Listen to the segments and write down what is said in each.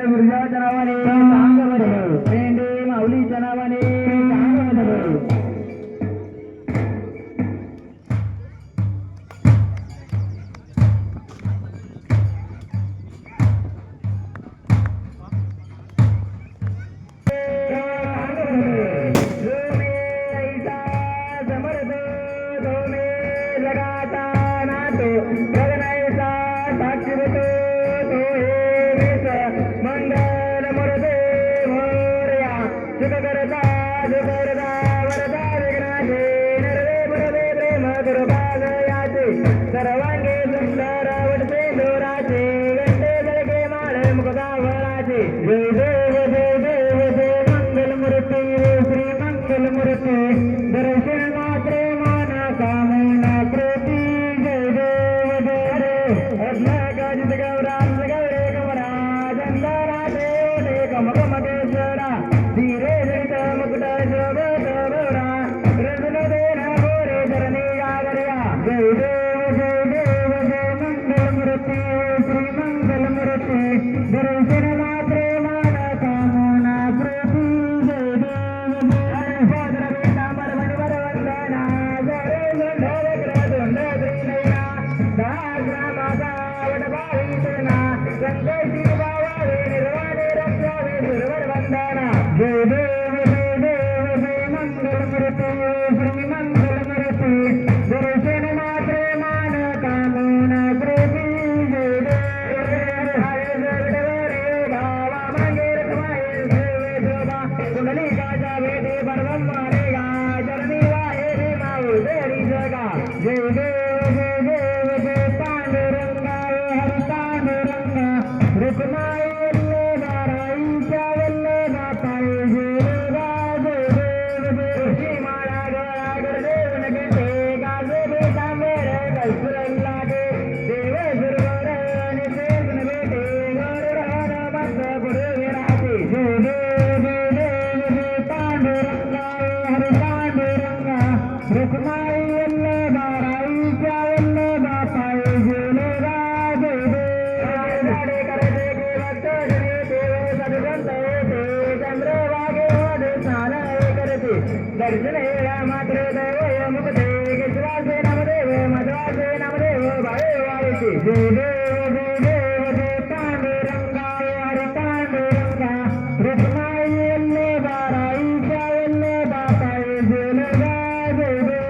गुरुजाच्या नावाने सांग बरे पेंडे माऊलीच्या नावाने सांग बरे सर्वांगे सुंदर वटते दोराचे गंडे जळके माळे मुखदावळाचे जय देव जय देव जय मंगलमूर्ती श्री मंगलमूर्ती दर्शन मात्रे माना कामना प्रती जय देव जय देव अज्ञाकाजित गौराम गौरे कमरा चंदराचे ओटे कमकमकेश्वरा धीरे जनित मुकुट शोभत गौरा रत्न देना गोरे चरणी गागर्या जय देव दर्शन मात्रे मान कामना प्रती जय देव पीतांबर मणिवर वंदना जरे गंधर ग्रदुंड त्रिनयना दाग्रामाचा वटभावितना संदेशी भावावे निर्वाणे रक्षावे सुरवर वंदना जय देव जय मंगलमूर्ती श्री मंगलमूर्ती दर्शन मात्रे मान कामना प्रती जय देव कुंडलिकाचा वेदे पर्वम मारेगा चरणी वाहे भीमाऊ देरी जगा जय देव जय पांडुरंगा हरि पांडुरंगा रुक्माई वल्लभा राईच्या वल्लभा पायी जेलगा जय देव ऋषी माळा गळा गरदेवन घेते गाजे बेतांबेर कस्तुरंगा गे देव सुरवर आणि सेवन भेटे गरुडहर बस पुढे राहते जय देव पांडुरंगा हरि पांडुरंगा रुक्माई वल्लभा राईच्या वल्लभा पायी जेलगा जय देव करते की भक्त जने देव सदगंत येते चंद्रभागे वध स्नान करते दर्शन हेळा मात्र दैव मुक्ते विश्वासे नामदेव मध्वासे नामदेव भावे वाळते जय देव जय पांडुरंगा हरि पांडुरंगा रुक्माई वल्लभा राईच्या वल्लभा पायी जेलगा जय देव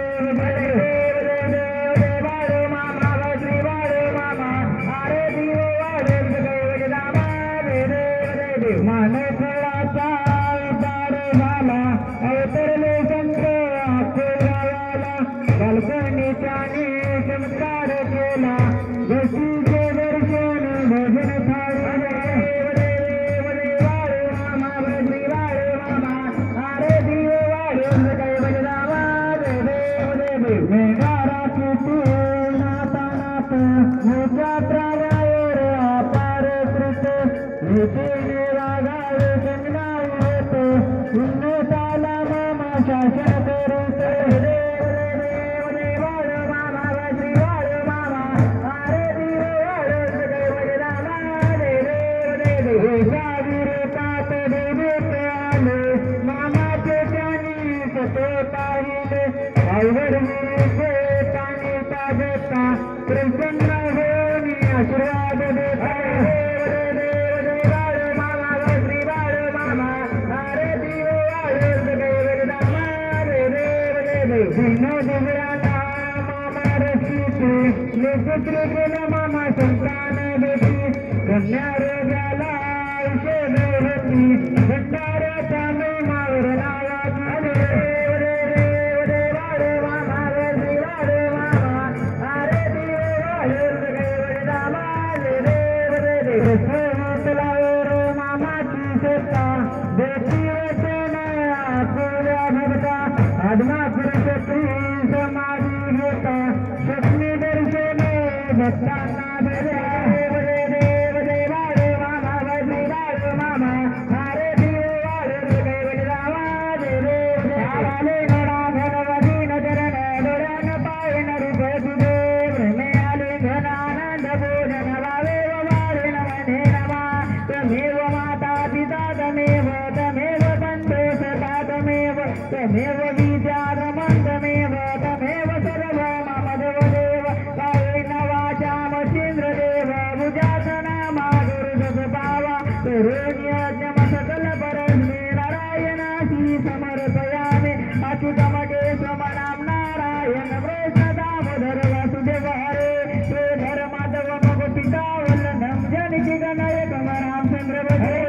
बाळू मामा श्री बाळू मामा अरे देव वाढे जय दामा जय देव मान फळाचा उतार झाला अवतरले संत अकोल्याला कल्पनेच्याने चमत्कार केला जशीचे दर्शन भजन थाळी देव बाळू मामा श्री बाळू मामा अरे देव वाढे जय दामा जय देव मेघारा किती नाता नात मोठ्या प्राणावर अपार कृत रीतीने वागावे जंगलावर होत उन्नताला मामा शासन करीत देव बाळू मामा श्री बाळू मामा अरे देव वाढे जय दामा जय देव साविरतात देवेत आले मामाचे त्यांनी सते पाहिले आईवर पाणी पाजता प्रसन्न होऊन आशीर्वाद देता देव बाळू मामा श्री बाळू मामा अरे देव वाढे जय दामा जय देव दिन दिव्याला मामा रचिते लोकत्र केला मामा संतान देती कन्या रोगाला औषध होती भंडाऱ्याचा मावर लावा मामाची शेता देती वचन आपुल्या भक्ता आदमापूर क्षत्री समाधी घेता स्वप्नी दर्शन भक्तांना देव बाळू मामा श्री बाळू मामा अरे देव वाढे जय दामा जय देव आले घडा घनवदी नजरन डोळ्यान पाहिन रूप तुझे प्रेमे आले घन आनंद भोजन वावे वारे नमय हिरण्यज्ञम सकल परस्मे नारायणासी समर्पयामि अच्युतम केशव नाम नारायण कृष्ण दामोदर वासुदेव हरे श्रीधर माधव गोपिका वल्लभम जनकी गणनायक रामचंद्र भजे